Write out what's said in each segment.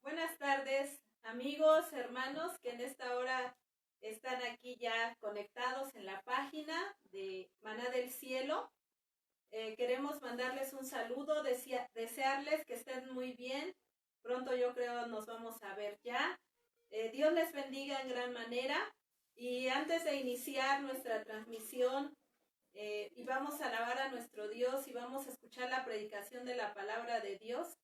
Buenas tardes, amigos, hermanos que en esta hora están aquí ya conectados en la página de Maná del Cielo. Queremos mandarles un saludo, desearles que estén muy bien. Pronto yo creo nos vamos a ver ya. Dios les bendiga en gran manera. Y antes de iniciar nuestra transmisión, y vamos a alabar a nuestro Dios y vamos a escuchar la predicación de la palabra de Dios.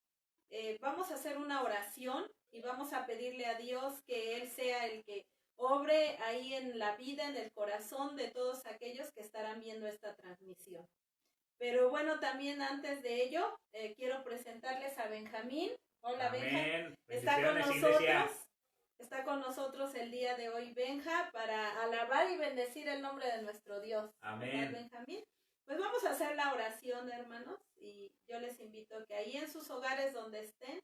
Vamos a hacer una oración y vamos a pedirle a Dios que Él sea el que obre ahí en la vida, en el corazón de todos aquellos que estarán viendo esta transmisión. Pero bueno, también antes de ello, quiero presentarles a Benjamín. Hola, Benja. Está con nosotros el día de hoy, Benja, para alabar y bendecir el nombre de nuestro Dios. Amén. Benjamín. Pues vamos a hacer la oración, hermanos, y yo les invito a que ahí en sus hogares donde estén,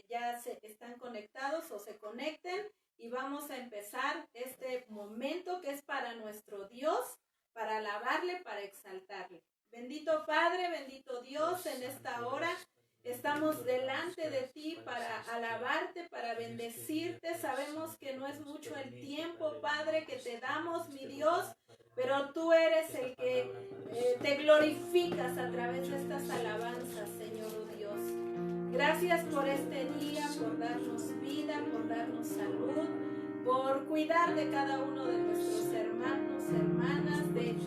ya están conectados o se conecten y vamos a empezar este momento que es para nuestro Dios, para alabarle, para exaltarle. Bendito Padre, bendito Dios, en esta hora estamos delante de ti para alabarte, para bendecirte. Sabemos que no es mucho el tiempo, Padre, que te damos, mi Dios, pero tú eres el que te glorificas a través de estas alabanzas, Señor Dios. Gracias por este día, por darnos vida, por darnos salud, por cuidar de cada uno de nuestros hermanos, hermanas, de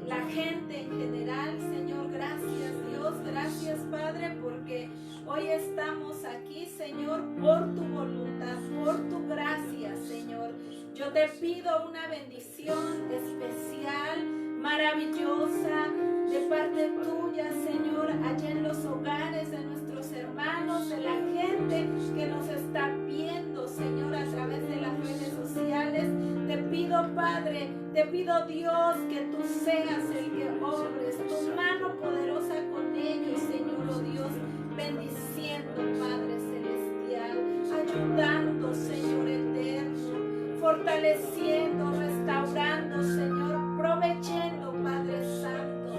la gente en general. Señor, gracias Dios, gracias Padre, porque hoy estamos aquí, Señor, por tu voluntad, por tu gracia, Señor. Yo te pido una bendición especial, maravillosa, de parte tuya, Señor, allá en los hogares de nuestros hermanos, de la gente que nos está viendo, Señor, a través de las redes sociales. Te pido, Padre, te pido, Dios, que tú seas el que obres, tu mano poderosa con ellos, Señor, oh Dios, bendiciendo, Padre celestial, ayudando, Señor eterno, fortaleciendo, restaurando, Señor, proveyendo, Padre Santo,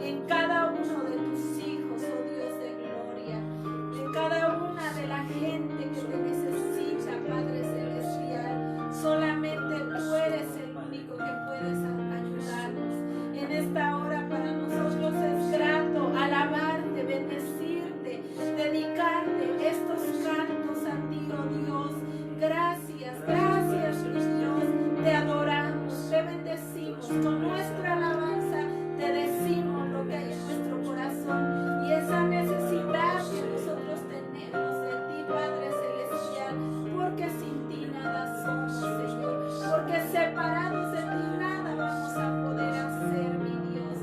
en cada uno de tus hijos, oh Dios de gloria, en cada una de la gente que te necesita, Padre celestial. Solamente tú eres el único que puedes ayudarnos. En esta hora para nosotros es grato alabarte, bendecirte, dedicarte estos cantos a ti, oh Dios. Gracias, gracias, mi Dios. Te adoramos, te bendecimos. Con nuestra alabanza te decimos lo que hay en nuestro corazón y esa necesidad que nosotros tenemos de ti, Padre celestial, porque sin ti nada somos, Señor, porque separados de ti nada vamos a poder hacer, mi Dios.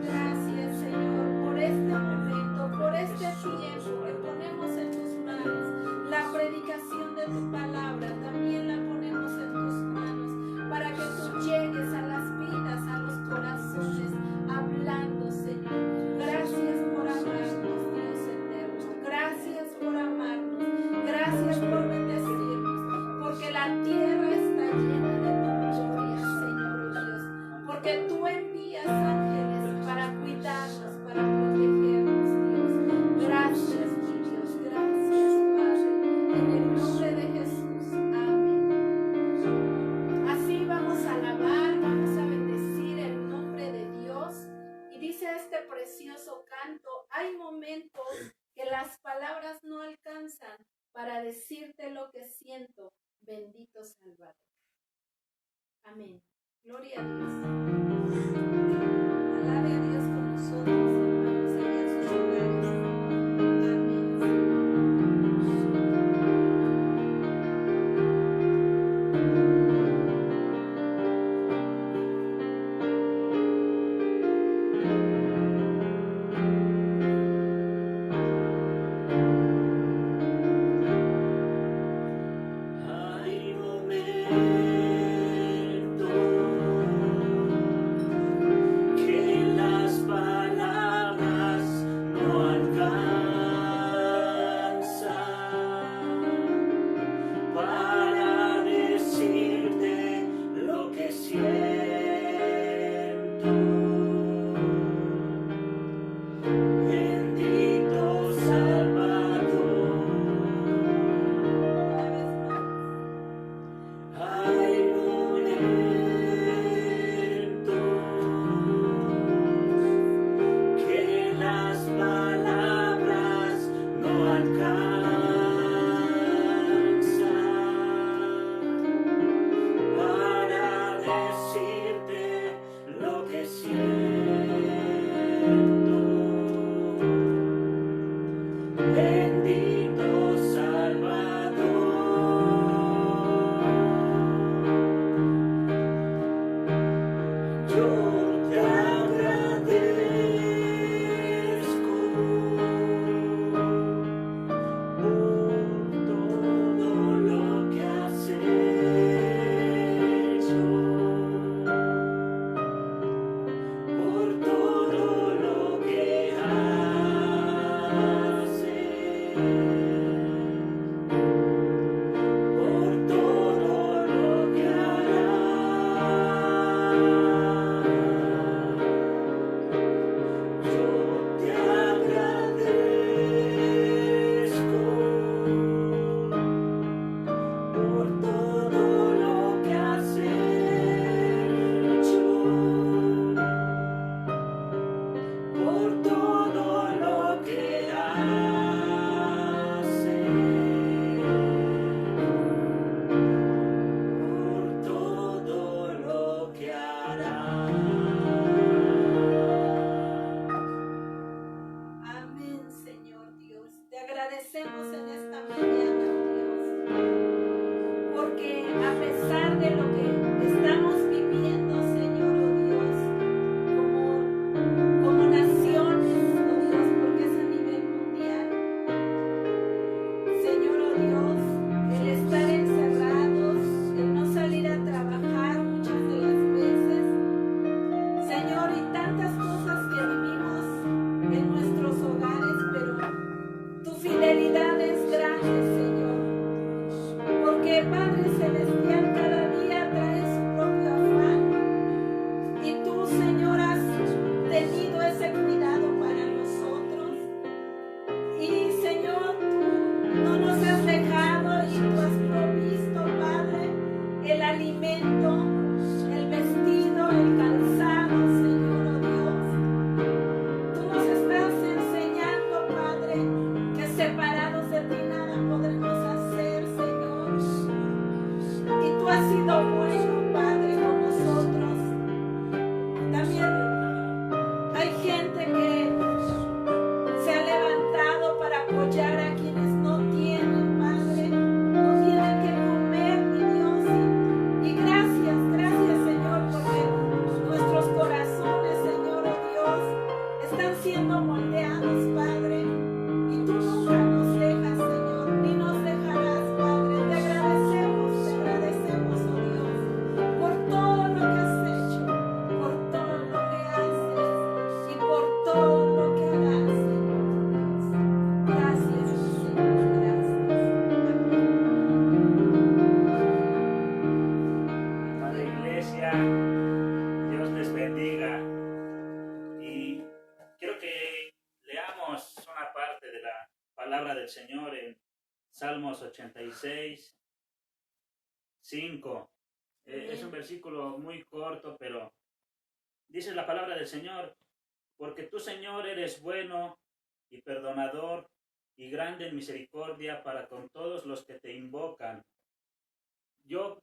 Gracias, Señor, por este momento, por este tiempo que ponemos en tus manos. La predicación de tu palabra también la ponemos en tus manos para que tú llegues a las vidas, a los corazones, hablando, Señor. Gracias por amarnos, Dios eterno. Gracias por amarnos. Gracias por bendecirnos, porque la tierra está llena de tu gloria, Señor Dios. Porque tú envías ángeles para cuidarnos, para protegernos, Dios. Gracias, mi Dios. Gracias, Padre. En el nombre de Jesús. Amén. Así vamos a alabar, vamos a bendecir el nombre de Dios. Y dice este precioso canto, hay momentos que las palabras no alcanzan para decirte lo que siento, bendito Salvador. Amén. Gloria a Dios. Alabe a Dios con nosotros, hermanos, allá en sus hogares. Amén. Hay momentos que las palabras Señor en Salmos 86, 5. Es un versículo muy corto, pero dice la palabra del Señor: porque tú, Señor, eres bueno y perdonador y grande en misericordia para con todos los que te invocan. Yo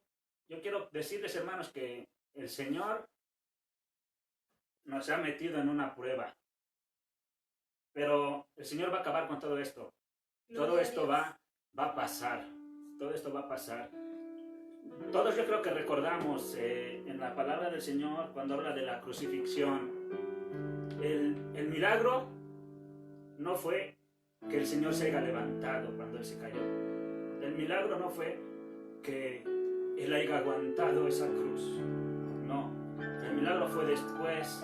quiero decirles, hermanos, que el Señor nos ha metido en una prueba, pero el Señor va a acabar con todo esto. Todo esto va a pasar. Todo esto va a pasar. Todos yo creo que recordamos en la palabra del Señor cuando habla de la crucifixión. El milagro no fue que el Señor se haya levantado cuando Él se cayó. El milagro no fue que Él haya aguantado esa cruz. No. El milagro fue después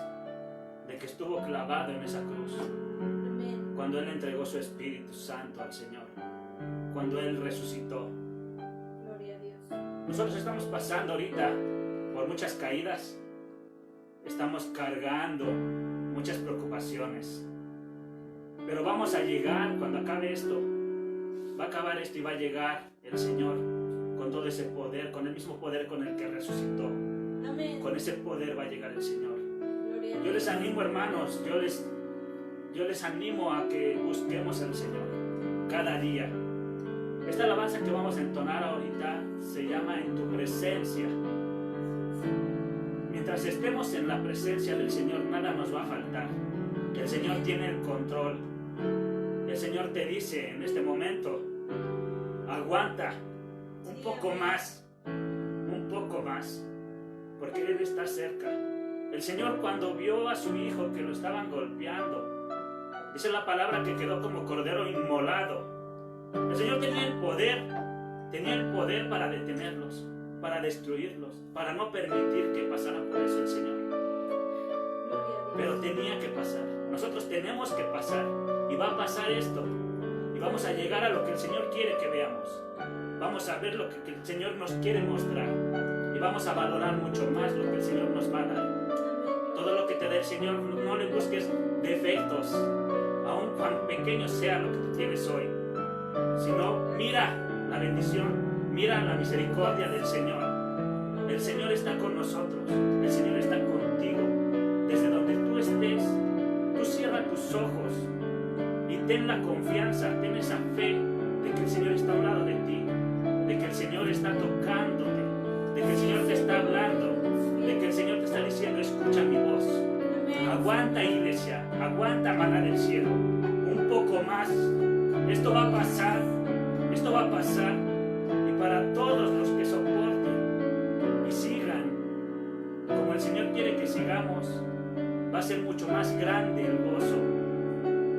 de que estuvo clavado en esa cruz. Cuando Él entregó su Espíritu Santo al Señor, cuando Él resucitó. Gloria a Dios. Nosotros estamos pasando ahorita por muchas caídas, estamos cargando muchas preocupaciones, pero vamos a llegar cuando acabe esto. Va a acabar esto y va a llegar el Señor con todo ese poder, con el mismo poder con el que resucitó. Amén. Con ese poder va a llegar el Señor. Gloria a Dios. Yo les animo, hermanos, yo les animo a que busquemos al Señor cada día. Esta alabanza que vamos a entonar ahorita se llama En tu presencia. Mientras estemos en la presencia del Señor, nada nos va a faltar. El Señor tiene el control. El Señor te dice en este momento: aguanta un poco más, porque Él está cerca. El Señor, cuando vio a su hijo que lo estaban golpeando, dice la palabra que quedó como cordero inmolado. El Señor tenía el poder para detenerlos, para destruirlos, para no permitir que pasara por eso el Señor. Pero tenía que pasar. Nosotros tenemos que pasar. Y va a pasar esto. y vamos a llegar a lo que el Señor quiere que veamos. Vamos a ver lo que el Señor nos quiere mostrar y vamos a valorar mucho más lo que el Señor nos va a dar. Todo lo que te dé el Señor, no le busques defectos, aun cuán pequeño sea lo que tú tienes hoy, sino mira la bendición, mira la misericordia del Señor. El Señor está con nosotros, el Señor está contigo. Desde donde tú estés, tú cierra tus ojos y ten la confianza, ten esa fe de que el Señor está a un lado de ti, de que el Señor está tocándote, de que el Señor te está hablando, de que el Señor te está diciendo, escucha mi voz. Aguanta, iglesia, aguanta, maná del cielo, un poco más. Esto va a pasar, esto va a pasar. Y para todos los que soporten y sigan como el Señor quiere que sigamos, va a ser mucho más grande el gozo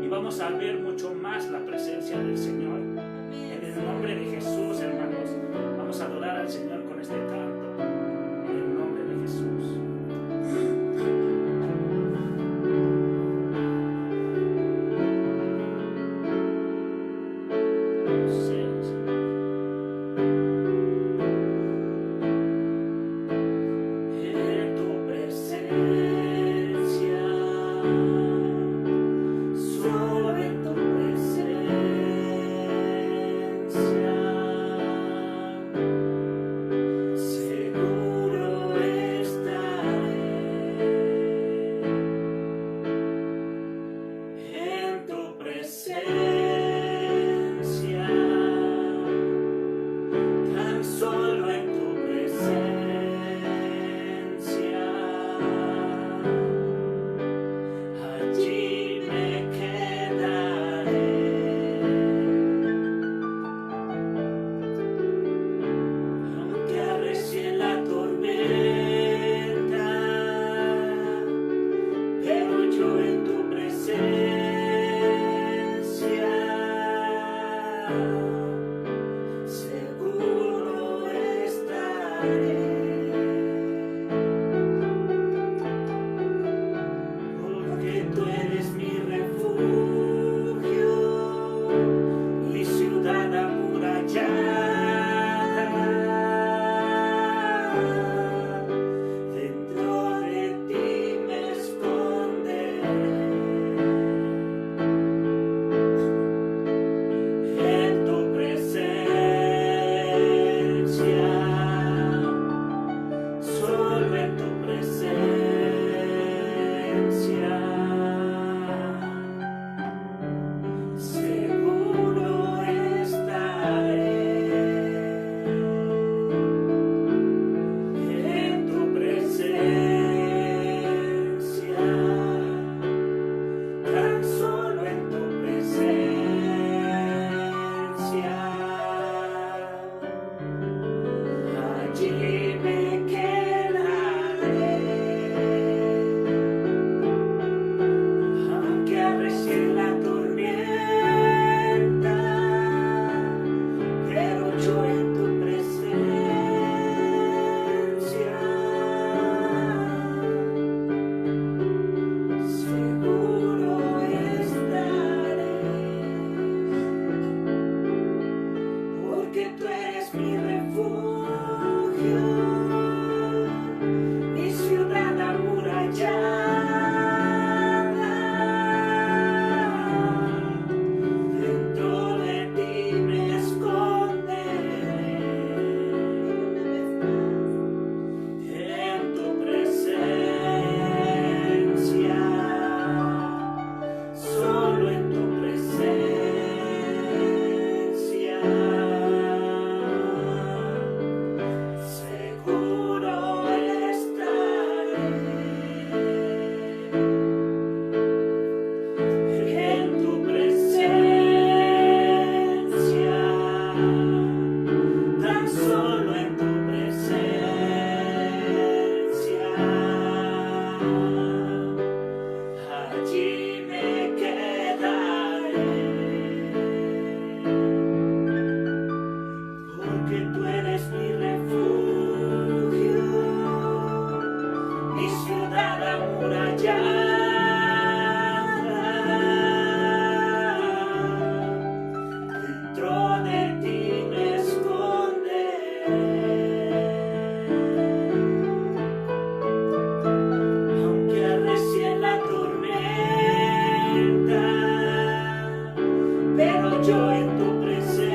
y vamos a ver mucho más la presencia del Señor. En el nombre de Jesús, hermanos, vamos a adorar al Señor con este canto. En el nombre de Jesús. Solo en tu presencia. yo en tu presencia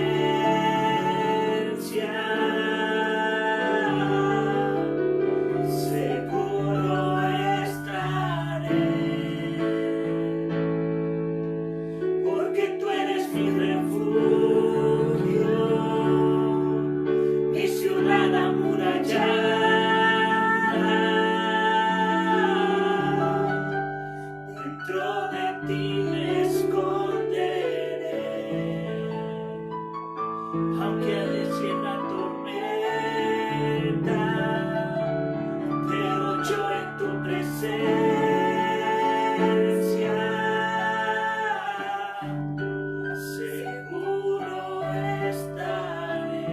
seguro estaré, porque tú eres mi refugio, mi ciudad amurallada. Dentro de ti me esconderé, aunque arrecie la tormenta, pero yo en tu presencia seguro estaré,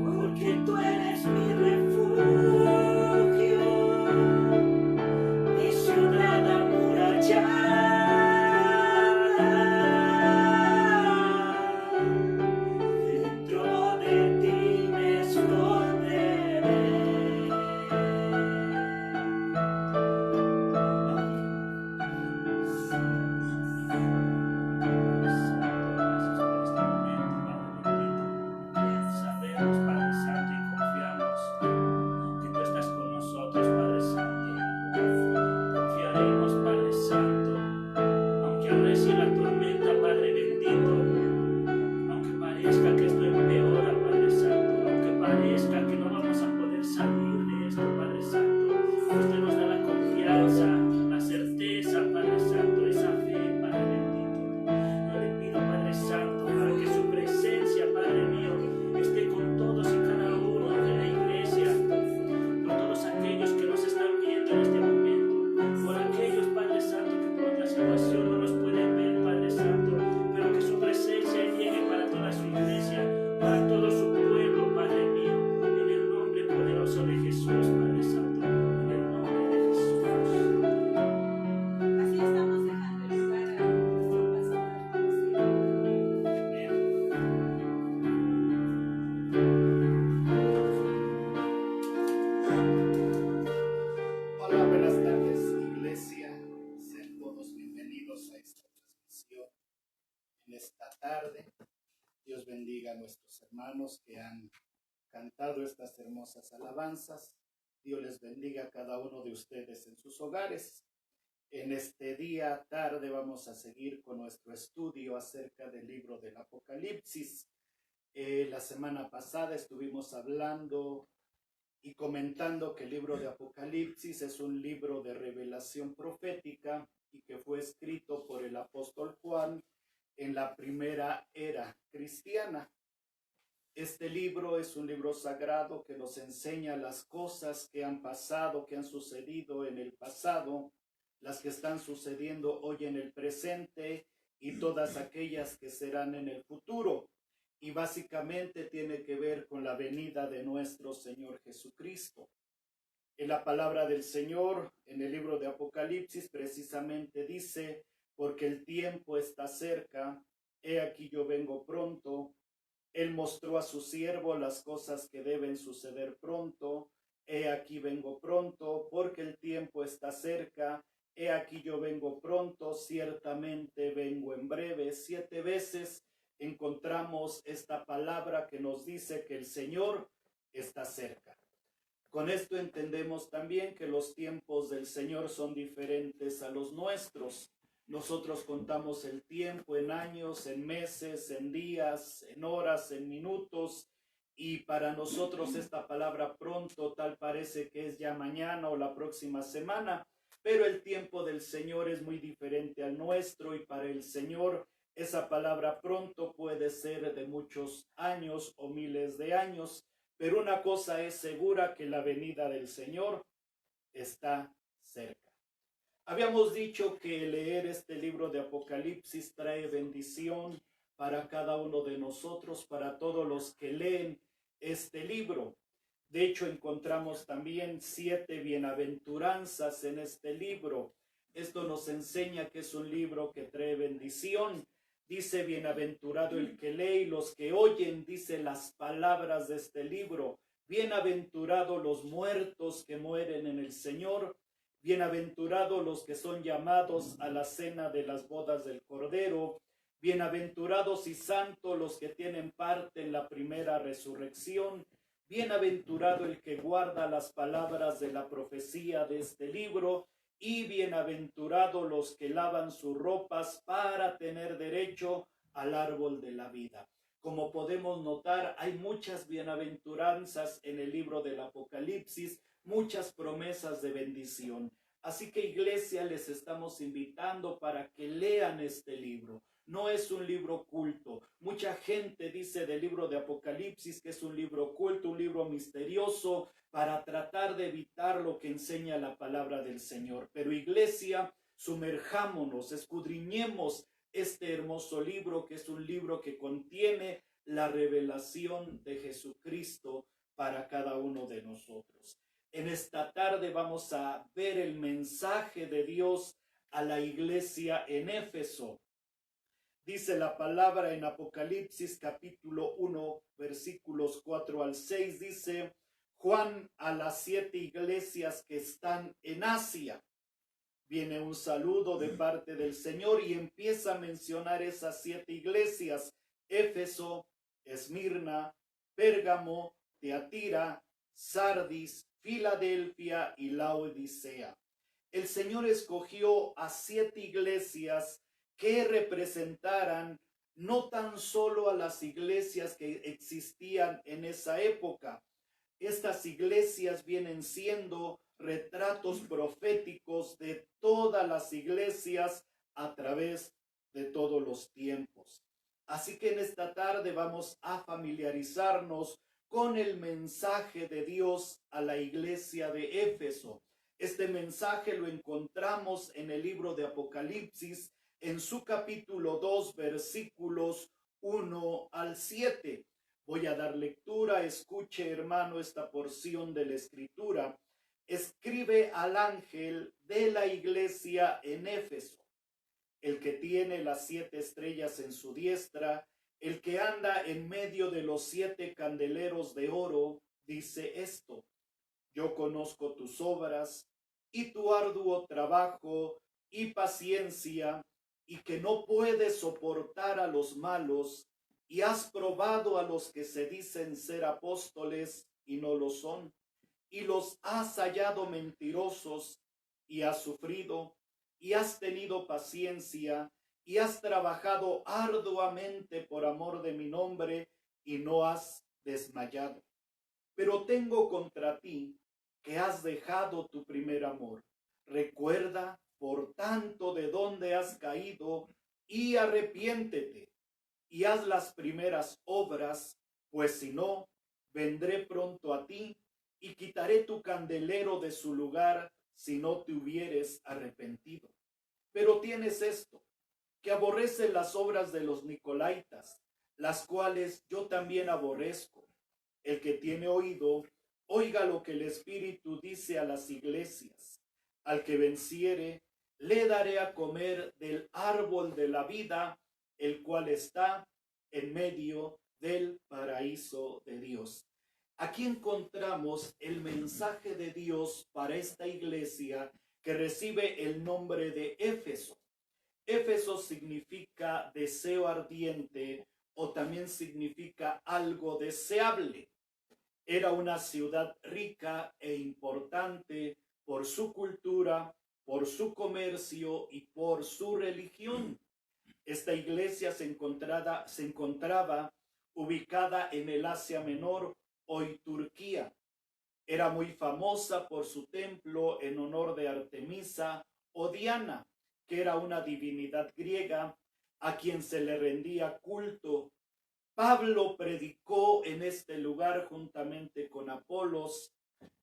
porque tú eres mi refugio, mi ciudad amurallada. Dentro de ti me esconderé. Sabemos, Padre Santo, y confiamos que tú estás con nosotros, Padre Santo. Confiaremos, Padre Santo, aunque arrecie la tormenta, Padre bendito, aunque parezca que esto empeora, Padre Santo, aunque parezca que no vamos a poder salir de esto, Padre Santo, usted nos da la confianza, la certeza, Padre Santo, esa fe, Padre bendito. Yo le pido, Padre Santo, para que su presencia, Padre mío, esté con todos y cada uno de la iglesia, con todos aquellos que nos están viendo en este momento, por aquellos, Padre Santo, que por otra situación no nos pueden ver, Padre Santo, pero que su presencia llegue para toda su iglesia, para todo su pueblo, Padre mío, en el nombre poderoso de Jesús, Padre Santo, en el nombre de Jesús. Así estamos dejando el lugar a nuestro pastor, como siempre. Amén. Hola, buenas tardes, iglesia. Sean todos bienvenidos a esta transmisión en esta tarde. Dios bendiga a nuestros hermanos que han cantado estas hermosas alabanzas. Dios les bendiga a cada uno de ustedes en sus hogares. En este día tarde vamos a seguir con nuestro estudio acerca del libro del Apocalipsis. La semana pasada estuvimos hablando y comentando que el libro de Apocalipsis es un libro de revelación profética y que fue escrito por el apóstol Juan en la primera era cristiana. Este libro es un libro sagrado que nos enseña las cosas que han pasado, que han sucedido en el pasado, las que están sucediendo hoy en el presente y todas aquellas que serán en el futuro. Y básicamente tiene que ver con la venida de nuestro Señor Jesucristo. En la palabra del Señor, en el libro de Apocalipsis, precisamente dice: porque el tiempo está cerca, he aquí yo vengo pronto. Él mostró a su siervo las cosas que deben suceder pronto. He aquí vengo pronto, porque el tiempo está cerca. He aquí yo vengo pronto, ciertamente vengo en breve. 7 veces encontramos esta palabra que nos dice que el Señor está cerca. Con esto entendemos también que los tiempos del Señor son diferentes a los nuestros. Nosotros contamos el tiempo en años, en meses, en días, en horas, en minutos, y para nosotros esta palabra pronto tal parece que es ya mañana o la próxima semana, pero el tiempo del Señor es muy diferente al nuestro, y para el Señor esa palabra pronto puede ser de muchos años o miles de años, pero una cosa es segura, que la venida del Señor está cerca. Habíamos dicho que leer este libro de Apocalipsis trae bendición para cada uno de nosotros, para todos los que leen este libro. De hecho, encontramos también 7 bienaventuranzas en este libro. Esto nos enseña que es un libro que trae bendición. Dice: bienaventurado el que lee y los que oyen, dice, las palabras de este libro. Bienaventurados los muertos que mueren en el Señor. Bienaventurados los que son llamados a la cena de las bodas del Cordero. Bienaventurados y santos los que tienen parte en la primera resurrección. Bienaventurado el que guarda las palabras de la profecía de este libro. Y bienaventurados los que lavan sus ropas para tener derecho al árbol de la vida. Como podemos notar, hay muchas bienaventuranzas en el libro del Apocalipsis, muchas promesas de bendición. Así que, iglesia, les estamos invitando para que lean este libro. No es un libro oculto. Mucha gente dice del libro de Apocalipsis que es un libro oculto, un libro misterioso, para tratar de evitar lo que enseña la palabra del Señor. Pero, iglesia, sumerjámonos, escudriñemos este hermoso libro, que es un libro que contiene la revelación de Jesucristo para cada uno de nosotros. En esta tarde vamos a ver el mensaje de Dios a la iglesia en Éfeso. Dice la palabra en Apocalipsis capítulo 1, versículos 4 al 6, dice: Juan, a las 7 iglesias que están en Asia. Viene un saludo de parte del Señor y empieza a mencionar esas 7 iglesias: Éfeso, Esmirna, Pérgamo, Teatira, Sardis, Filadelfia y Laodicea. El Señor escogió a 7 iglesias que representaran no tan solo a las iglesias que existían en esa época. Estas iglesias vienen siendo retratos proféticos de todas las iglesias a través de todos los tiempos. Así que en esta tarde vamos a familiarizarnos con el mensaje de Dios a la iglesia de Éfeso. Este mensaje lo encontramos en el libro de Apocalipsis, en su capítulo 2, versículos 1 al 7. Voy a dar lectura. Escuche, hermano, esta porción de la Escritura. Escribe al ángel de la iglesia en Éfeso, el que tiene las 7 estrellas en su diestra, el que anda en medio de los 7 candeleros de oro, dice esto: Yo conozco tus obras y tu arduo trabajo y paciencia, y que no puedes soportar a los malos, y has probado a los que se dicen ser apóstoles y no lo son, y los has hallado mentirosos, y has sufrido, y has tenido paciencia, y has trabajado arduamente por amor de mi nombre, y no has desmayado. Pero tengo contra ti que has dejado tu primer amor. Recuerda, por tanto, de dónde has caído, y arrepiéntete, y haz las primeras obras, pues si no, vendré pronto a ti, y quitaré tu candelero de su lugar, si no te hubieres arrepentido. Pero tienes esto, que aborreces las obras de los nicolaítas, las cuales yo también aborrezco. El que tiene oído, oiga lo que el Espíritu dice a las iglesias. Al que venciere, le daré a comer del árbol de la vida, el cual está en medio del paraíso de Dios. Aquí encontramos el mensaje de Dios para esta iglesia que recibe el nombre de Éfeso. Éfeso significa deseo ardiente o también significa algo deseable. Era una ciudad rica e importante por su cultura, por su comercio y por su religión. Esta iglesia se encontraba ubicada en el Asia Menor, hoy Turquía. Era muy famosa por su templo en honor de Artemisa o Diana, que era una divinidad griega a quien se le rendía culto. Pablo predicó en este lugar juntamente con Apolos.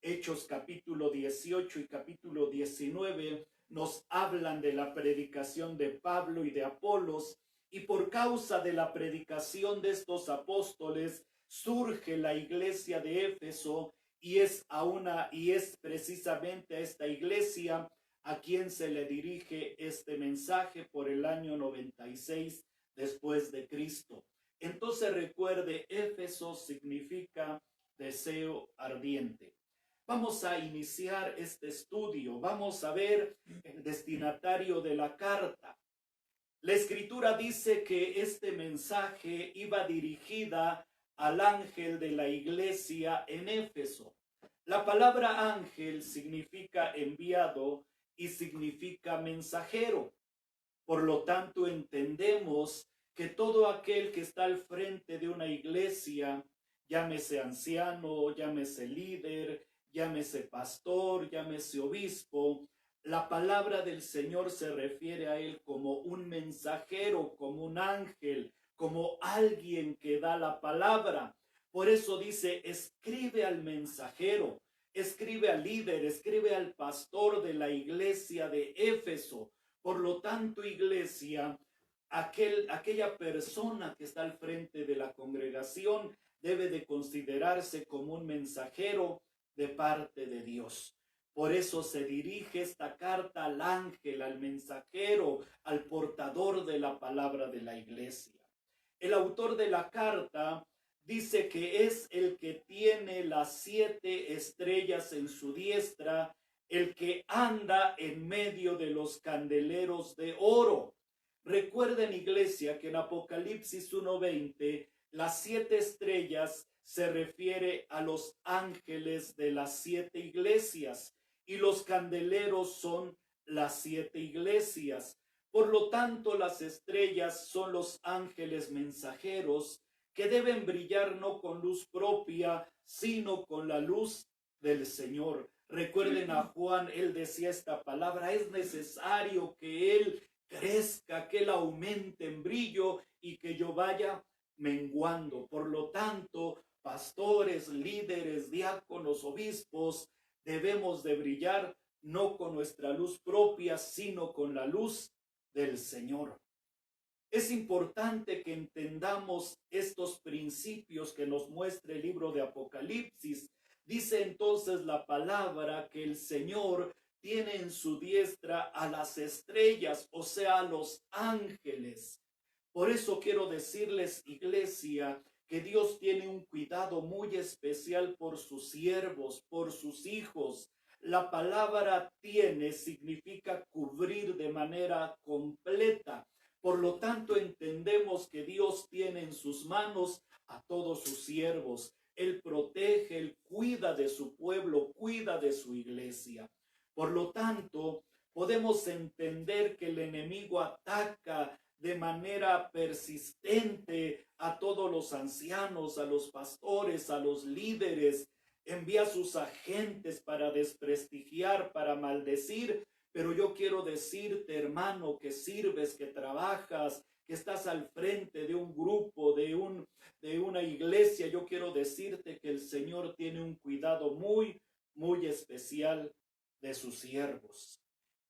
Hechos capítulo 18 y capítulo 19 nos hablan de la predicación de Pablo y de Apolos, y por causa de la predicación de estos apóstoles surge la iglesia de Éfeso, y es precisamente a esta iglesia a quien se le dirige este mensaje por el año 96 después de Cristo. Entonces recuerde, Éfeso significa deseo ardiente. Vamos a iniciar este estudio. Vamos a ver el destinatario de la carta. La Escritura dice que este mensaje iba dirigida al ángel de la iglesia en Éfeso. La palabra ángel significa enviado y significa mensajero. Por lo tanto, entendemos que todo aquel que está al frente de una iglesia, llámese anciano, llámese líder, llámese pastor, llámese obispo, la palabra del Señor se refiere a él como un mensajero, como un ángel, como alguien que da la palabra. Por eso dice, escribe al mensajero, escribe al líder, escribe al pastor de la iglesia de Éfeso. Por lo tanto, iglesia, aquella persona que está al frente de la congregación debe de considerarse como un mensajero de parte de Dios. Por eso se dirige esta carta al ángel, al mensajero, al portador de la palabra de la iglesia. El autor de la carta dice que es el que tiene las 7 estrellas en su diestra, el que anda en medio de los candeleros de oro. Recuerden, iglesia, que en Apocalipsis 1:20 las 7 estrellas se refiere a los ángeles de las 7 iglesias y los candeleros son las 7 iglesias. Por lo tanto, las estrellas son los ángeles mensajeros que deben brillar no con luz propia, sino con la luz del Señor. Recuerden a Juan, él decía esta palabra, es necesario que él crezca, que él aumente en brillo y que yo vaya menguando. Por lo tanto, pastores, líderes, diáconos, obispos, debemos de brillar no con nuestra luz propia, sino con la luz del Señor. Es importante que entendamos estos principios que nos muestra el libro de Apocalipsis. Dice entonces la palabra que el Señor tiene en su diestra a las estrellas, o sea, a los ángeles. Por eso quiero decirles, iglesia, que Dios tiene un cuidado muy especial por sus siervos, por sus hijos. La palabra tiene significa cubrir de manera completa. Por lo tanto, entendemos que Dios tiene en sus manos a todos sus siervos. Él protege, Él cuida de su pueblo, cuida de su iglesia. Por lo tanto, podemos entender que el enemigo ataca de manera persistente a todos los ancianos, a los pastores, a los líderes. Envía sus agentes para desprestigiar, para maldecir. Pero yo quiero decirte, hermano, que sirves, que trabajas, que estás al frente de un grupo, de una iglesia. Yo quiero decirte que el Señor tiene un cuidado muy, muy especial de sus siervos.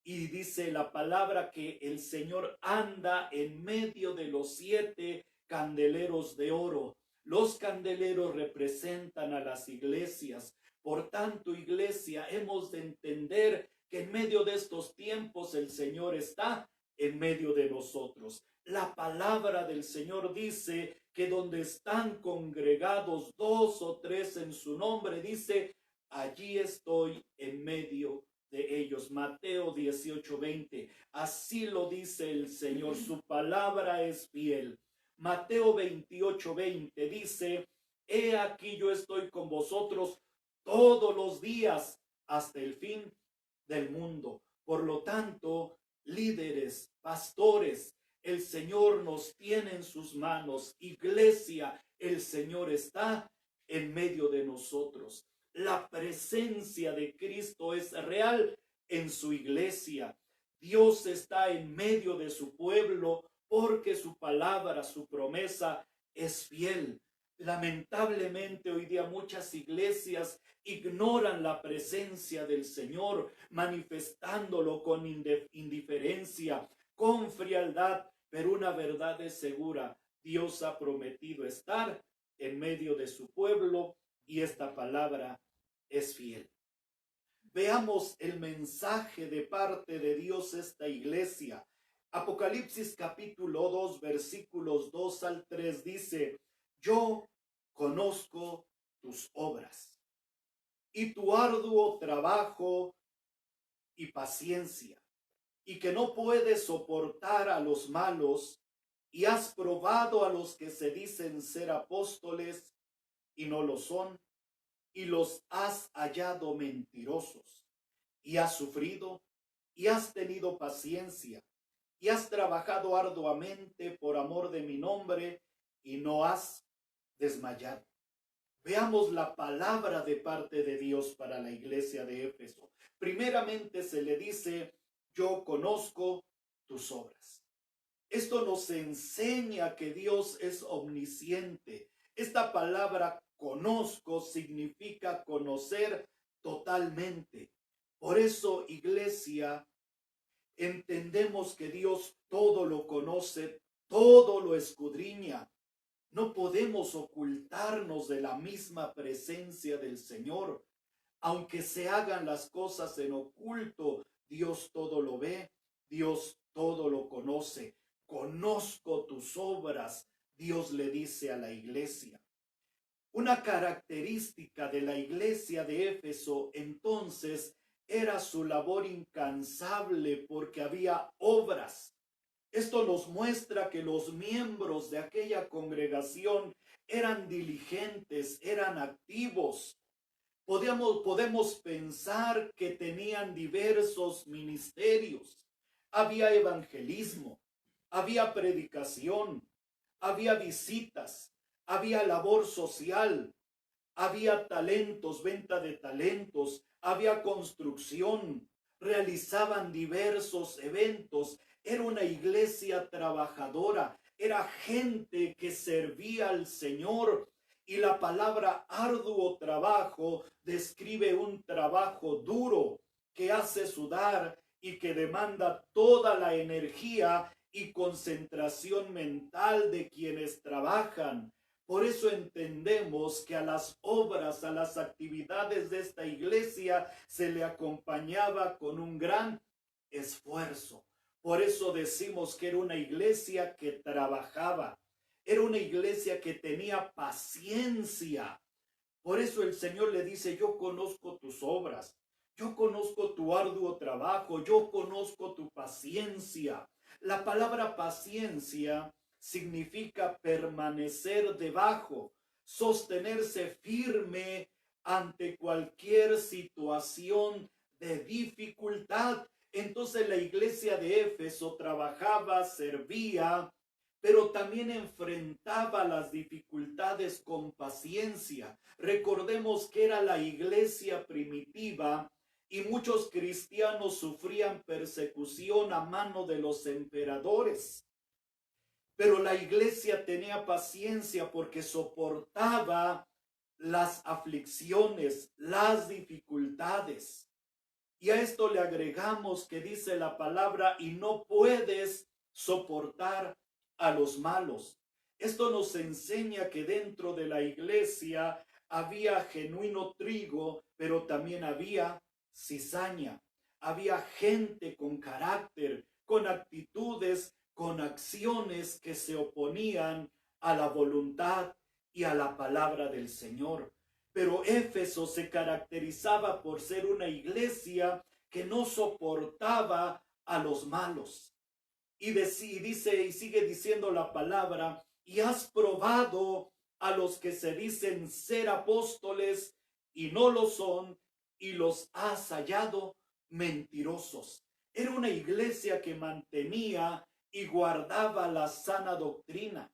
Y dice la palabra que el Señor anda en medio de los 7 candeleros de oro. Los candeleros representan a las iglesias. Por tanto, iglesia, hemos de entender que en medio de estos tiempos el Señor está en medio de nosotros. La palabra del Señor dice que donde están congregados 2 o 3 en su nombre, dice, allí estoy en medio de ellos. Mateo 18:20. Así lo dice el Señor, su palabra es fiel. Mateo 28:20 dice, he aquí yo estoy con vosotros todos los días hasta el fin del mundo. Por lo tanto, líderes, pastores, el Señor nos tiene en sus manos. Iglesia, el Señor está en medio de nosotros. La presencia de Cristo es real en su iglesia. Dios está en medio de su pueblo porque su palabra, su promesa es fiel. Lamentablemente hoy día muchas iglesias ignoran la presencia del Señor, manifestándolo con indiferencia, con frialdad, pero una verdad es segura. Dios ha prometido estar en medio de su pueblo y esta palabra es fiel. Veamos el mensaje de parte de Dios a esta iglesia. Apocalipsis capítulo 2, versículos 2 al 3 dice, yo conozco tus obras y tu arduo trabajo y paciencia, y que no puedes soportar a los malos, y has probado a los que se dicen ser apóstoles y no lo son, y los has hallado mentirosos, y has sufrido, y has tenido paciencia, y has trabajado arduamente por amor de mi nombre, y no has desmayado. Veamos la palabra de parte de Dios para la iglesia de Éfeso. Primeramente se le dice, yo conozco tus obras. Esto nos enseña que Dios es omnisciente. Esta palabra conozco significa conocer totalmente. Por eso, iglesia, entendemos que Dios todo lo conoce, todo lo escudriña. No podemos ocultarnos de la misma presencia del Señor. Aunque se hagan las cosas en oculto, Dios todo lo ve, Dios todo lo conoce. Conozco tus obras, Dios le dice a la iglesia. Una característica de la iglesia de Éfeso entonces era su labor incansable porque había obras. Esto nos muestra que los miembros de aquella congregación eran diligentes, eran activos. Podemos pensar que tenían diversos ministerios. Había evangelismo, había predicación, había visitas, había labor social, había talentos, venta de talentos, había construcción, realizaban diversos eventos. Era una iglesia trabajadora, era gente que servía al Señor. Y la palabra arduo trabajo describe un trabajo duro que hace sudar y que demanda toda la energía y concentración mental de quienes trabajan. Por eso entendemos que a las obras, a las actividades de esta iglesia se le acompañaba con un gran esfuerzo. Por eso decimos que era una iglesia que trabajaba. Era una iglesia que tenía paciencia. Por eso el Señor le dice, yo conozco tus obras, yo conozco tu arduo trabajo, yo conozco tu paciencia. La palabra paciencia significa permanecer debajo, sostenerse firme ante cualquier situación de dificultad. Entonces la iglesia de Éfeso trabajaba, servía, pero también enfrentaba las dificultades con paciencia. Recordemos que era la iglesia primitiva y muchos cristianos sufrían persecución a mano de los emperadores. Pero la iglesia tenía paciencia porque soportaba las aflicciones, las dificultades. Y a esto le agregamos que dice la palabra, y no puedes soportar a los malos. Esto nos enseña que dentro de la iglesia había genuino trigo, pero también había cizaña. Había gente con carácter, con actitudes, con acciones que se oponían a la voluntad y a la palabra del Señor. Pero Éfeso se caracterizaba por ser una iglesia que no soportaba a los malos. Y dice y sigue diciendo la palabra, y has probado a los que se dicen ser apóstoles y no lo son, y los has hallado mentirosos. Era una iglesia que mantenía y guardaba la sana doctrina.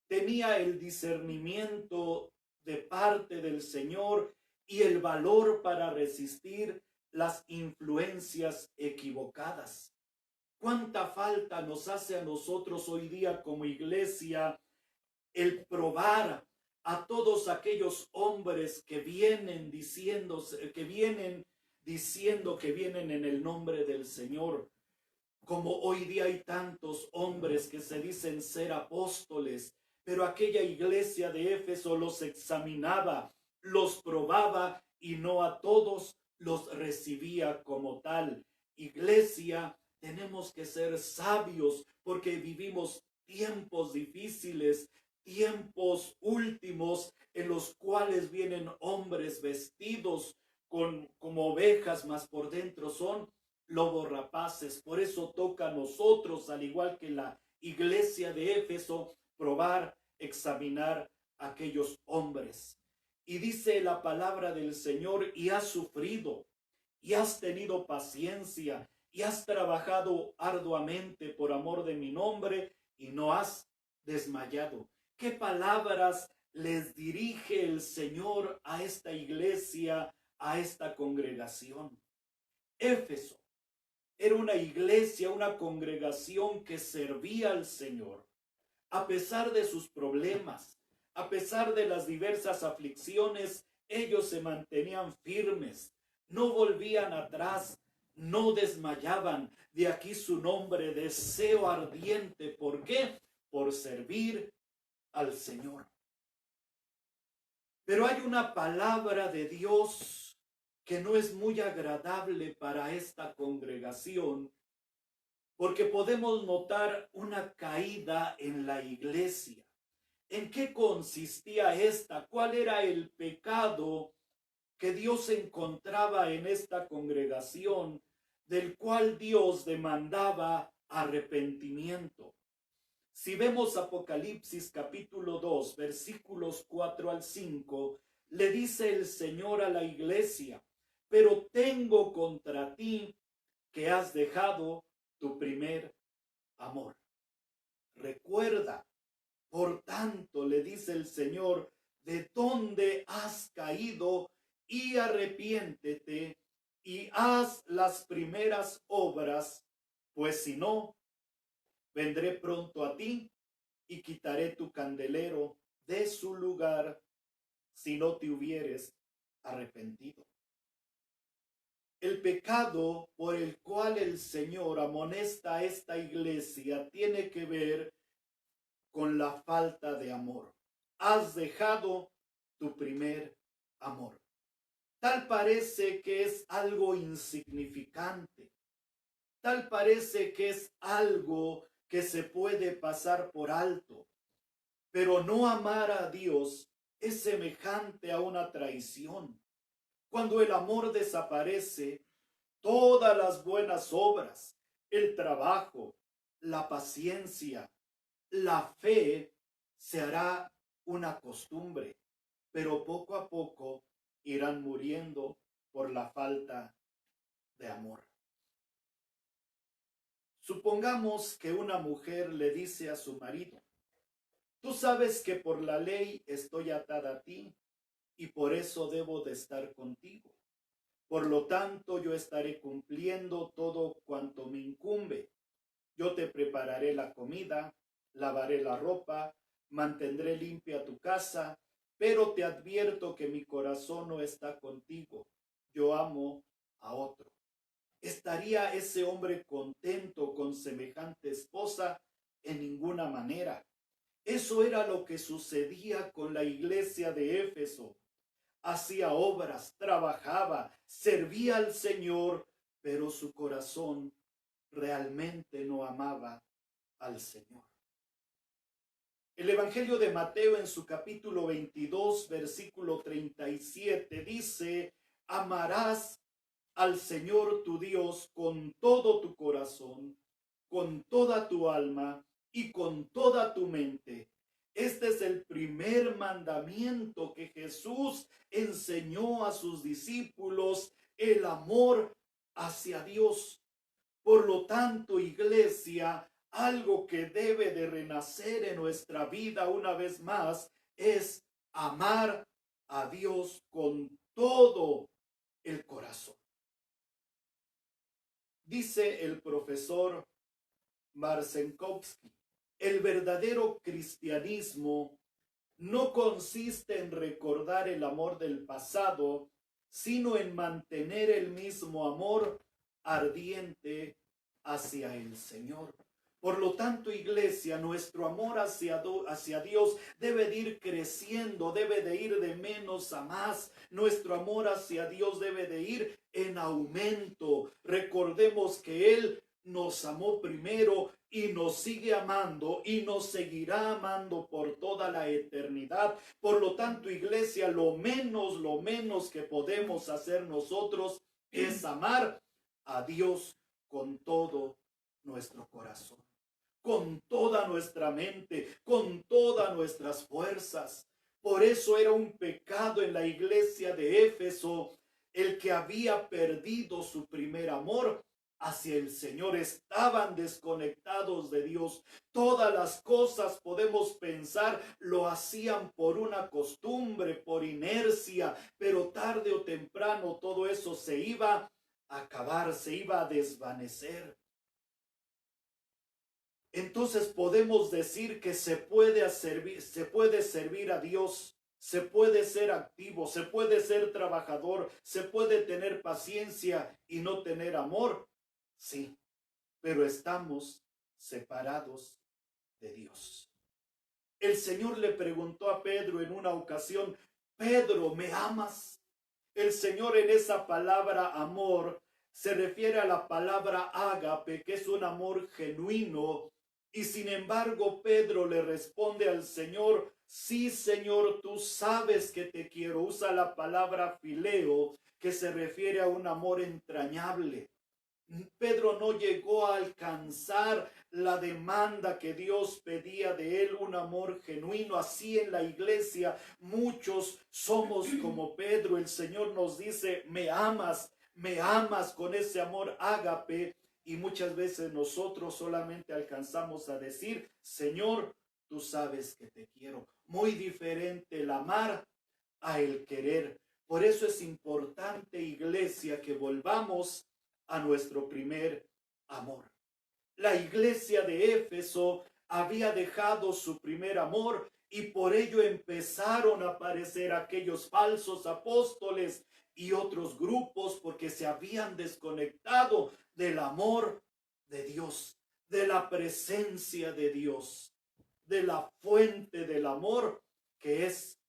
Tenía el discernimiento de parte del Señor y el valor para resistir las influencias equivocadas. ¿Cuánta falta nos hace a nosotros hoy día como iglesia el probar a todos aquellos hombres que vienen diciendo que vienen en el nombre del Señor? Como hoy día hay tantos hombres que se dicen ser apóstoles, pero aquella iglesia de Éfeso los examinaba, los probaba y no a todos los recibía como tal. Iglesia, tenemos que ser sabios porque vivimos tiempos difíciles, tiempos últimos en los cuales vienen hombres vestidos como ovejas, mas por dentro son lobos rapaces. Por eso toca a nosotros, al igual que la iglesia de Éfeso, probar, examinar a aquellos hombres. Y dice la palabra del Señor: y has sufrido, y has tenido paciencia, y has trabajado arduamente por amor de mi nombre, y no has desmayado. ¿Qué palabras les dirige el Señor a esta iglesia, a esta congregación? Éfeso era una iglesia, una congregación que servía al Señor. A pesar de sus problemas, a pesar de las diversas aflicciones, ellos se mantenían firmes, no volvían atrás, no desmayaban. De aquí su nombre, deseo ardiente. ¿Por qué? Por servir al Señor. Pero hay una palabra de Dios que no es muy agradable para esta congregación, porque podemos notar una caída en la iglesia. ¿En qué consistía esta? ¿Cuál era el pecado que Dios encontraba en esta congregación, del cual Dios demandaba arrepentimiento? Si vemos Apocalipsis capítulo 2, versículos 4 al 5, le dice el Señor a la iglesia: pero tengo contra ti que has dejado tu primer amor. Recuerda, por tanto, le dice el Señor, de dónde has caído, y arrepiéntete y haz las primeras obras, pues si no, vendré pronto a ti y quitaré tu candelero de su lugar si no te hubieres arrepentido. El pecado por el cual el Señor amonesta a esta iglesia tiene que ver con la falta de amor. Has dejado tu primer amor. Tal parece que es algo insignificante. Tal parece que es algo que se puede pasar por alto. Pero no amar a Dios es semejante a una traición. Cuando el amor desaparece, todas las buenas obras, el trabajo, la paciencia, la fe, se hará una costumbre, pero poco a poco irán muriendo por la falta de amor. Supongamos que una mujer le dice a su marido: tú sabes que por la ley estoy atada a ti y por eso debo de estar contigo. Por lo tanto, yo estaré cumpliendo todo cuanto me incumbe. Yo te prepararé la comida, lavaré la ropa, mantendré limpia tu casa, pero te advierto que mi corazón no está contigo. Yo amo a otro. ¿Estaría ese hombre contento con semejante esposa? En ninguna manera. Eso era lo que sucedía con la iglesia de Éfeso. Hacía obras, trabajaba, servía al Señor, pero su corazón realmente no amaba al Señor. El Evangelio de Mateo, en su capítulo 22, versículo 37, dice: amarás al Señor tu Dios con todo tu corazón, con toda tu alma y con toda tu mente. Este es el primer mandamiento que Jesús enseñó a sus discípulos, el amor hacia Dios. Por lo tanto, iglesia, algo que debe de renacer en nuestra vida una vez más es amar a Dios con todo el corazón. Dice el profesor Marcinkowski: el verdadero cristianismo no consiste en recordar el amor del pasado, sino en mantener el mismo amor ardiente hacia el Señor. Por lo tanto, iglesia, nuestro amor hacia Dios debe de ir creciendo, debe de ir de menos a más. Nuestro amor hacia Dios debe de ir en aumento. Recordemos que Él nos amó primero y nos sigue amando y nos seguirá amando por toda la eternidad. Por lo tanto, iglesia, lo menos que podemos hacer nosotros es amar a Dios con todo nuestro corazón, con toda nuestra mente, con todas nuestras fuerzas. Por eso era un pecado en la iglesia de Éfeso el que había perdido su primer amor hacia el Señor. Estaban desconectados de Dios. Todas las cosas, podemos pensar, lo hacían por una costumbre, por inercia, pero tarde o temprano todo eso se iba a acabar, se iba a desvanecer. Entonces podemos decir que se puede servir a Dios, se puede ser activo, se puede ser trabajador, se puede tener paciencia y no tener amor. Sí, pero estamos separados de Dios. El Señor le preguntó a Pedro en una ocasión: Pedro, ¿me amas? El Señor en esa palabra amor se refiere a la palabra ágape, que es un amor genuino. Y sin embargo, Pedro le responde al Señor: sí, Señor, tú sabes que te quiero. Usa la palabra fileo, que se refiere a un amor entrañable. Pedro no llegó a alcanzar la demanda que Dios pedía de él, un amor genuino. Así en la iglesia muchos somos como Pedro. El Señor nos dice: me amas con ese amor ágape. Y muchas veces nosotros solamente alcanzamos a decir: Señor, tú sabes que te quiero. Muy diferente el amar a el querer. Por eso es importante, iglesia, que volvamos a nuestro primer amor. La iglesia de Éfeso había dejado su primer amor y por ello empezaron a aparecer aquellos falsos apóstoles y otros grupos, porque se habían desconectado del amor de Dios, de la presencia de Dios, de la fuente del amor que es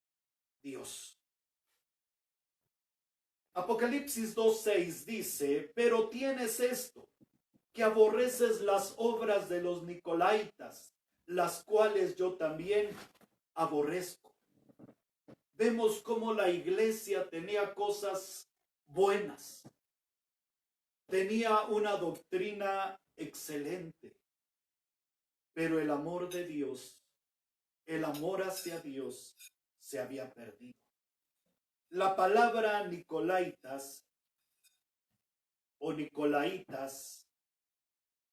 Dios. Apocalipsis 2:6 dice: pero tienes esto, que aborreces las obras de los nicolaítas, las cuales yo también aborrezco. Vemos cómo la iglesia tenía cosas buenas, tenía una doctrina excelente, pero el amor de Dios, el amor hacia Dios, se había perdido. La palabra nicolaitas o nicolaitas,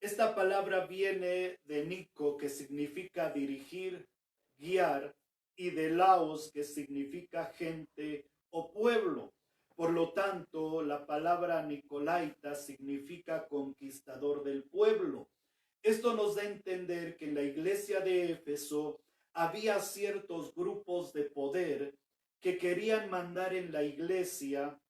esta palabra viene de Nico, que significa dirigir, guiar, y de laos, que significa gente o pueblo. Por lo tanto, la palabra nicolaita significa conquistador del pueblo. Esto nos da a entender que en la iglesia de Éfeso había ciertos grupos de poder que querían mandar en la iglesia,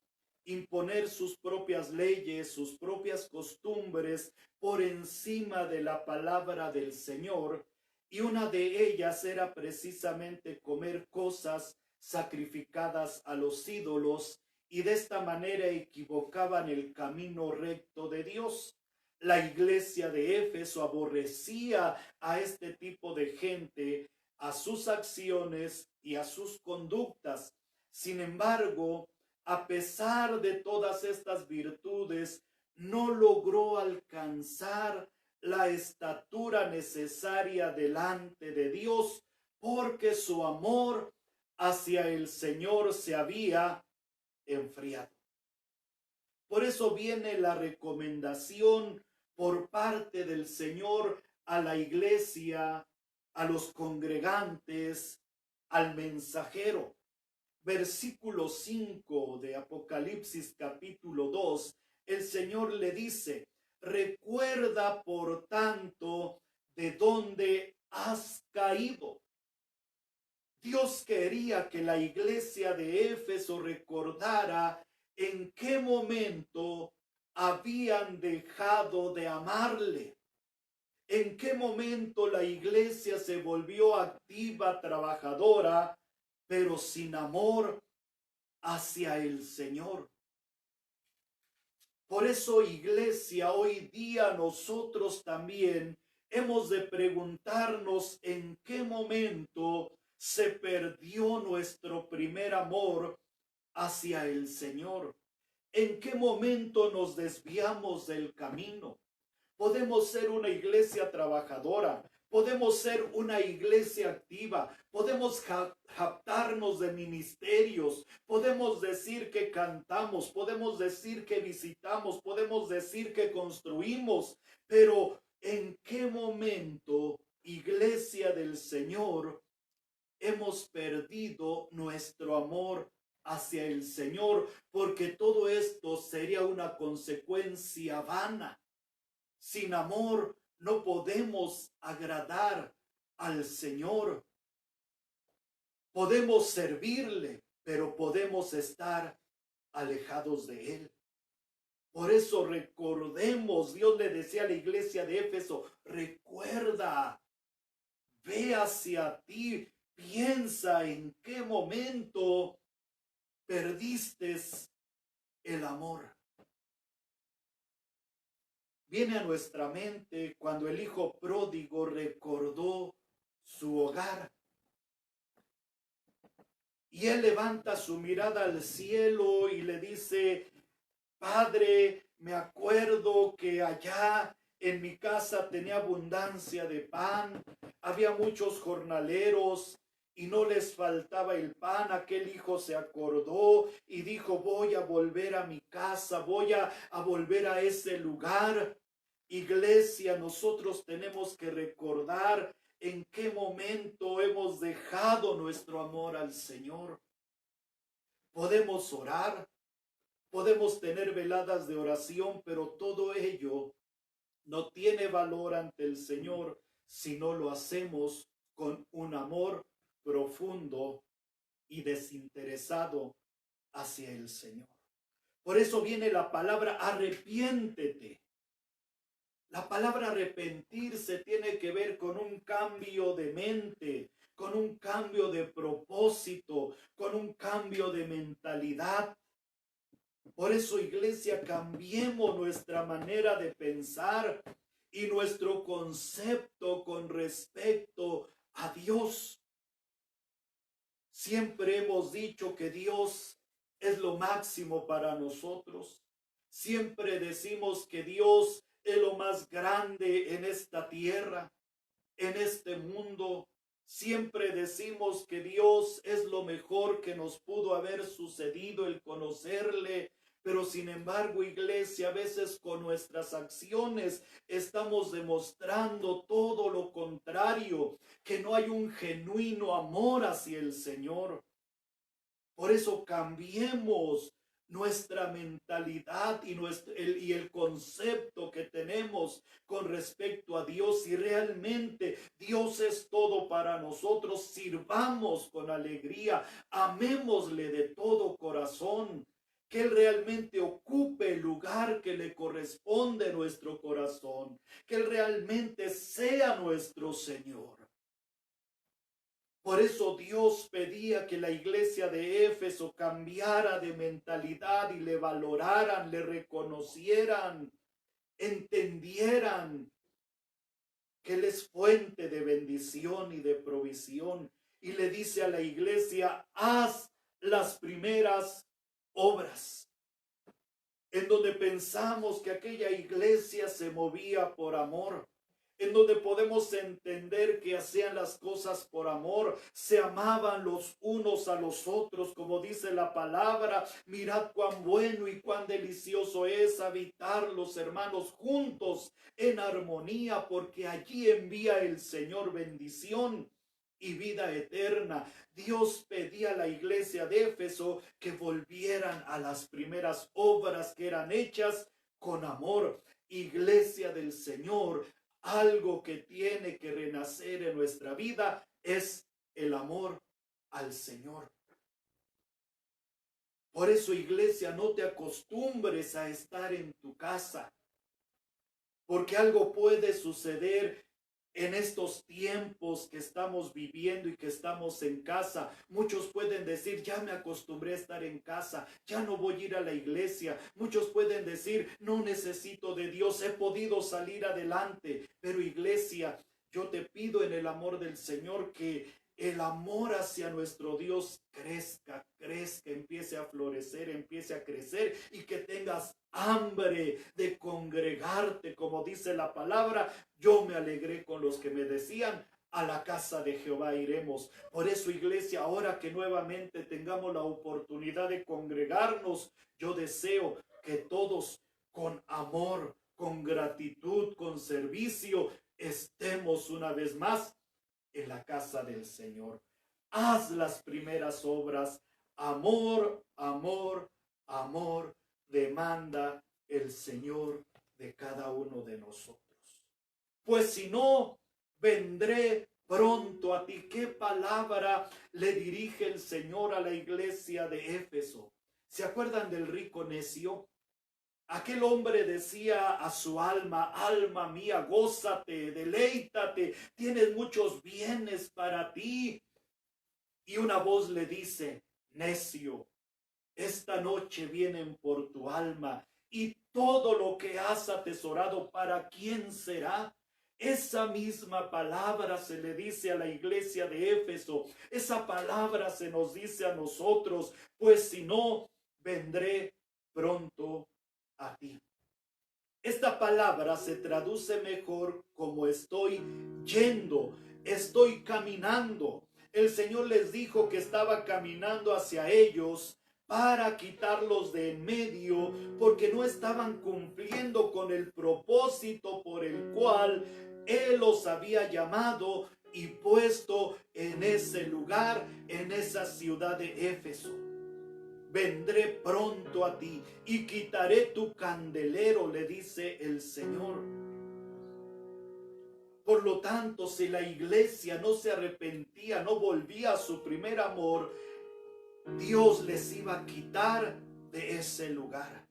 imponer sus propias leyes, sus propias costumbres por encima de la palabra del Señor, y una de ellas era precisamente comer cosas sacrificadas a los ídolos, y de esta manera equivocaban el camino recto de Dios. La iglesia de Éfeso aborrecía a este tipo de gente, a sus acciones y a sus conductas. Sin embargo, a pesar de todas estas virtudes, no logró alcanzar la estatura necesaria delante de Dios, porque su amor hacia el Señor se había enfriado. Por eso viene la recomendación por parte del Señor a la iglesia, a los congregantes, al mensajero. Versículo 5 de Apocalipsis capítulo 2, el Señor le dice: recuerda por tanto de dónde has caído. Dios quería que la iglesia de Éfeso recordara en qué momento habían dejado de amarle. En qué momento la iglesia se volvió activa, trabajadora, pero sin amor hacia el Señor. Por eso, iglesia, hoy día nosotros también hemos de preguntarnos en qué momento se perdió nuestro primer amor hacia el Señor. ¿En qué momento nos desviamos del camino? Podemos ser una iglesia trabajadora, podemos ser una iglesia activa, podemos jactarnos de ministerios, podemos decir que cantamos, podemos decir que visitamos, podemos decir que construimos, pero ¿en qué momento, iglesia del Señor, hemos perdido nuestro amor hacia el Señor? Porque todo esto sería una consecuencia vana. Sin amor no podemos agradar al Señor. Podemos servirle, pero podemos estar alejados de Él. Por eso recordemos, Dios le decía a la iglesia de Éfeso, recuerda, ve hacia ti, piensa en qué momento perdiste el amor. Viene a nuestra mente cuando el hijo pródigo recordó su hogar. Y él levanta su mirada al cielo y le dice, Padre, me acuerdo que allá en mi casa tenía abundancia de pan, había muchos jornaleros y no les faltaba el pan. Aquel hijo se acordó y dijo, voy a volver a mi casa, voy a volver a ese lugar. Iglesia, nosotros tenemos que recordar en qué momento hemos dejado nuestro amor al Señor. Podemos orar, podemos tener veladas de oración, pero todo ello no tiene valor ante el Señor si no lo hacemos con un amor profundo y desinteresado hacia el Señor. Por eso viene la palabra arrepiéntete. La palabra arrepentirse tiene que ver con un cambio de mente, con un cambio de propósito, con un cambio de mentalidad. Por eso, iglesia, cambiemos nuestra manera de pensar y nuestro concepto con respecto a Dios. Siempre hemos dicho que Dios es lo máximo para nosotros. Siempre decimos que Dios es lo más grande en esta tierra, en este mundo. Siempre decimos que Dios es lo mejor que nos pudo haber sucedido, el conocerle. Pero sin embargo, iglesia, a veces con nuestras acciones estamos demostrando todo lo contrario, que no hay un genuino amor hacia el Señor. Por eso cambiemos nuestra mentalidad y el concepto que tenemos con respecto a Dios. Si realmente Dios es todo para nosotros, sirvamos con alegría, amémosle de todo corazón, que Él realmente ocupe el lugar que le corresponde a nuestro corazón, que Él realmente sea nuestro Señor. Por eso Dios pedía que la iglesia de Éfeso cambiara de mentalidad y le valoraran, le reconocieran, entendieran que Él es fuente de bendición y de provisión. Y le dice a la iglesia, haz las primeras obras. En donde pensamos que aquella iglesia se movía por amor, en donde podemos entender que hacían las cosas por amor, se amaban los unos a los otros, como dice la palabra. Mirad cuán bueno y cuán delicioso es habitar los hermanos juntos en armonía, porque allí envía el Señor bendición y vida eterna. Dios pedía a la iglesia de Éfeso que volvieran a las primeras obras que eran hechas con amor. Iglesia del Señor, algo que tiene que renacer en nuestra vida es el amor al Señor. Por eso, iglesia, no te acostumbres a estar en tu casa, porque algo puede suceder en estos tiempos que estamos viviendo y que estamos en casa. Muchos pueden decir, ya me acostumbré a estar en casa, ya no voy a ir a la iglesia. Muchos pueden decir, no necesito de Dios, he podido salir adelante. Pero iglesia, yo te pido en el amor del Señor que el amor hacia nuestro Dios crezca, empiece a florecer, empiece a crecer, y que tengas hambre de congregarte, como dice la palabra. Yo me alegré con los que me decían, a la casa de Jehová iremos. Por eso, iglesia, ahora que nuevamente tengamos la oportunidad de congregarnos, yo deseo que todos con amor, con gratitud, con servicio, estemos una vez más en la casa del Señor. Haz las primeras obras. Amor, amor, amor demanda el Señor de cada uno de nosotros. Pues si no, vendré pronto a ti. ¿Qué palabra le dirige el Señor a la iglesia de Éfeso? ¿Se acuerdan del rico necio? Aquel hombre decía a su alma, alma mía, gózate, deleítate, tienes muchos bienes para ti. Y una voz le dice, necio, esta noche vienen por tu alma, y todo lo que has atesorado, ¿para quién será? Esa misma palabra se le dice a la iglesia de Éfeso. Esa palabra se nos dice a nosotros, pues si no, vendré pronto a ti. Esta palabra se traduce mejor como estoy yendo, estoy caminando. El Señor les dijo que estaba caminando hacia ellos para quitarlos de en medio, porque no estaban cumpliendo con el propósito por el cual Él los había llamado y puesto en ese lugar, en esa ciudad de Éfeso. Vendré pronto a ti y quitaré tu candelero, le dice el Señor. Por lo tanto, si la iglesia no se arrepentía, no volvía a su primer amor, Dios les iba a quitar de ese lugar.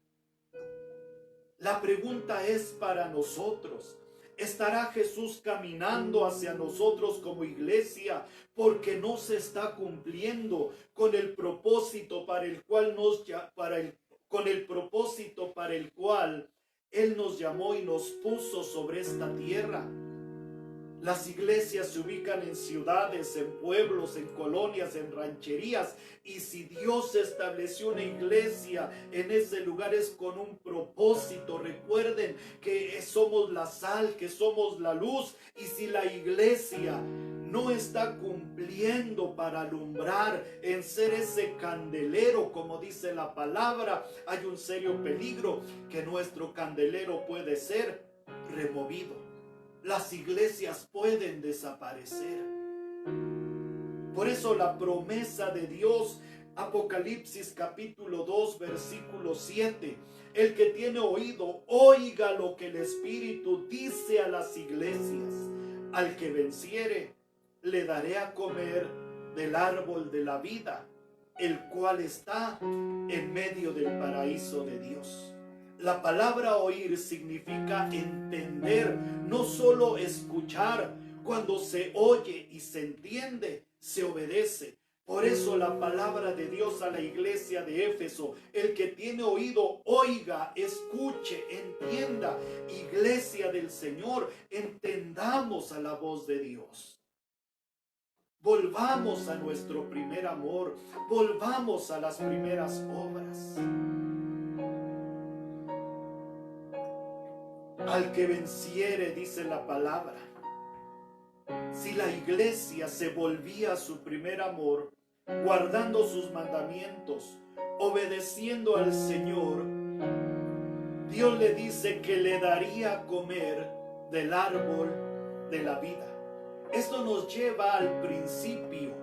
La pregunta es para nosotros. ¿Estará Jesús caminando hacia nosotros como iglesia porque no se está cumpliendo con el propósito para el cual Él nos llamó y nos puso sobre esta tierra? Las iglesias se ubican en ciudades, en pueblos, en colonias, en rancherías. Y si Dios estableció una iglesia en ese lugar es con un propósito. Recuerden que somos la sal, que somos la luz. Y si la iglesia no está cumpliendo para alumbrar, en ser ese candelero, como dice la palabra, hay un serio peligro que nuestro candelero puede ser removido. Las iglesias pueden desaparecer. Por eso la promesa de Dios, Apocalipsis capítulo 2, versículo 7. El que tiene oído, oiga lo que el Espíritu dice a las iglesias. Al que venciere, le daré a comer del árbol de la vida, el cual está en medio del paraíso de Dios. La palabra oír significa entender, no solo escuchar. Cuando se oye y se entiende, se obedece. Por eso la palabra de Dios a la iglesia de Éfeso, el que tiene oído, oiga, escuche, entienda. Iglesia del Señor, entendamos a la voz de Dios. Volvamos a nuestro primer amor, volvamos a las primeras obras. Al que venciere, dice la palabra. Si la iglesia se volvía a su primer amor, guardando sus mandamientos, obedeciendo al Señor, Dios le dice que le daría a comer del árbol de la vida. Esto nos lleva al principio,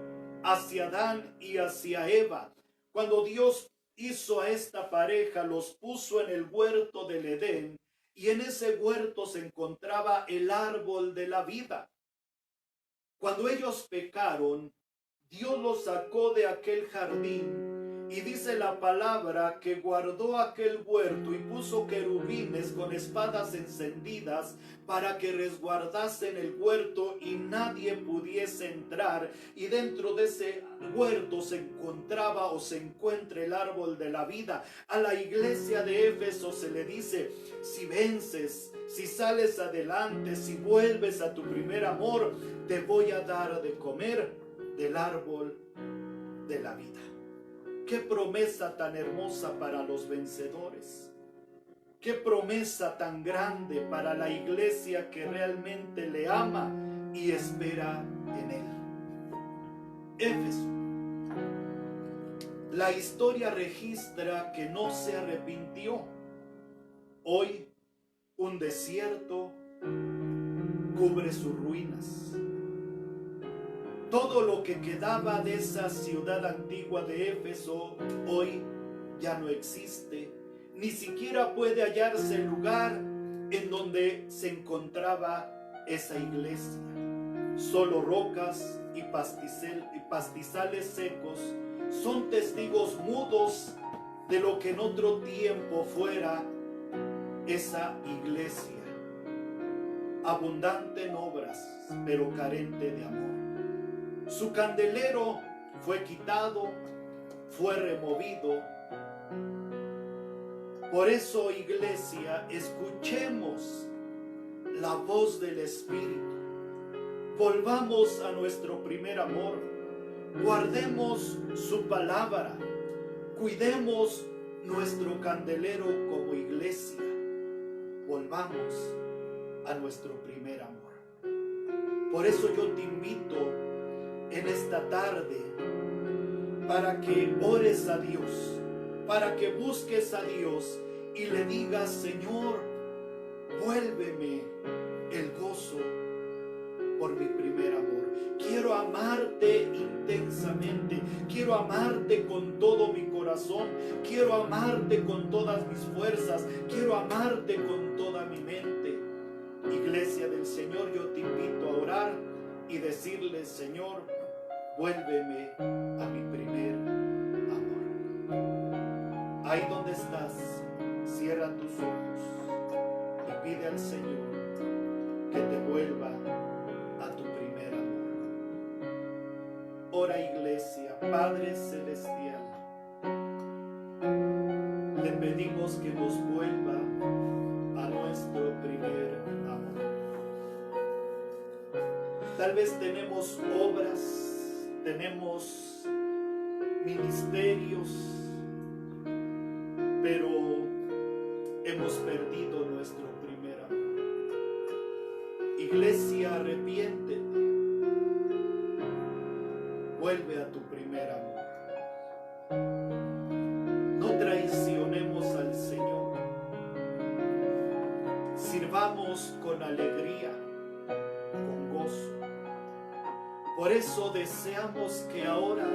hacia Adán y hacia Eva. Cuando Dios hizo a esta pareja, los puso en el huerto del Edén, y en ese huerto se encontraba el árbol de la vida. Cuando ellos pecaron, Dios los sacó de aquel jardín Y dice la palabra que guardó aquel huerto y puso querubines con espadas encendidas para que resguardasen el huerto y nadie pudiese entrar. Y dentro de ese huerto se encontraba o se encuentra el árbol de la vida. A la iglesia de Éfeso se le dice: si vences, si sales adelante, si vuelves a tu primer amor, te voy a dar de comer del árbol de la vida. Qué promesa tan hermosa para los vencedores. Qué promesa tan grande para la iglesia que realmente le ama y espera en él. Éfeso. La historia registra que no se arrepintió. Hoy un desierto cubre sus ruinas. Todo lo que quedaba de esa ciudad antigua de Éfeso hoy ya no existe. Ni siquiera puede hallarse el lugar en donde se encontraba esa iglesia. Solo rocas y pastizales secos son testigos mudos de lo que en otro tiempo fuera esa iglesia. Abundante en obras, pero carente de amor. Su candelero fue quitado, fue removido. Por eso, iglesia, escuchemos la voz del Espíritu. Volvamos a nuestro primer amor. Guardemos su palabra. Cuidemos nuestro candelero como iglesia. Volvamos a nuestro primer amor. Por eso yo te invito en esta tarde para que ores a Dios, para que busques a Dios y le digas: Señor, vuélveme el gozo por mi primer amor. Quiero amarte intensamente, quiero amarte con todo mi corazón, quiero amarte con todas mis fuerzas, quiero amarte con toda mi mente. Iglesia del Señor, yo te invito a orar y decirle: Señor, vuélveme a mi primer amor. Ahí donde estás, cierra tus ojos y pide al Señor que te vuelva a tu primer amor. Ora, iglesia. Padre celestial, le pedimos que nos vuelva a nuestro primer amor. Tal vez tenemos obras, tenemos ministerios, pero hemos perdido nuestro primer amor. Iglesia, arrepiéntete. Vuelve a tu primer amor. No traicionemos al Señor. Sirvamos con alegría, con gozo. Por eso deseamos que ahora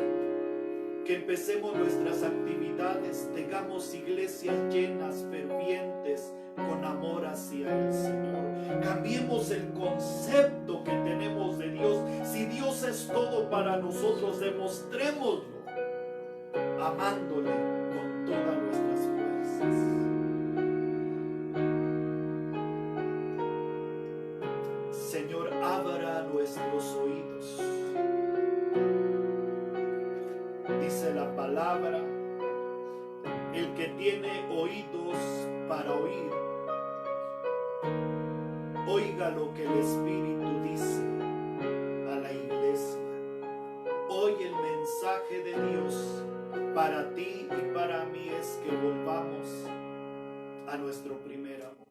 que empecemos nuestras actividades, tengamos iglesias llenas, fervientes, con amor hacia el Señor. Cambiemos el concepto que tenemos de Dios. Si Dios es todo para nosotros, demostrémoslo amándole con todas nuestras fuerzas. Señor, abra nuestros oídos. Dice la palabra: el que tiene oídos para oír, oiga lo que el Espíritu dice a la iglesia. Hoy el mensaje de Dios para ti y para mí es que volvamos a nuestro primer amor.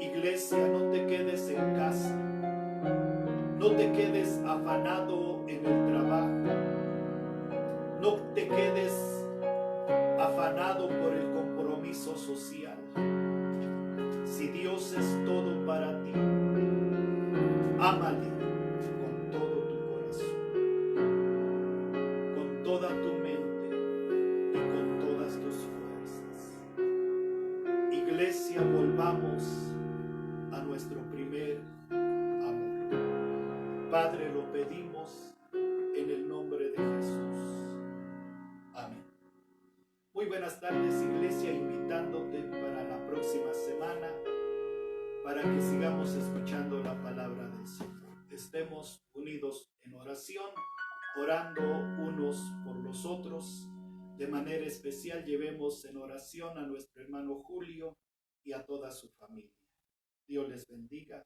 Iglesia, no te quedes en casa, no te quedes afanado en el trabajo, no te quedes afanado por el compromiso social. Si Dios es todo para ti, ámale con todo tu corazón, con toda tu mente y con todas tus fuerzas. Iglesia, volvamos a nuestro primer amor. Padre, lo pedimos en el nombre de Jesús. buenas tardes, iglesia, invitándote para la próxima semana, para que sigamos escuchando la palabra del Señor. Estemos unidos en oración, orando unos por los otros. De manera especial llevemos en oración a nuestro hermano Julio y a toda su familia. Dios les bendiga.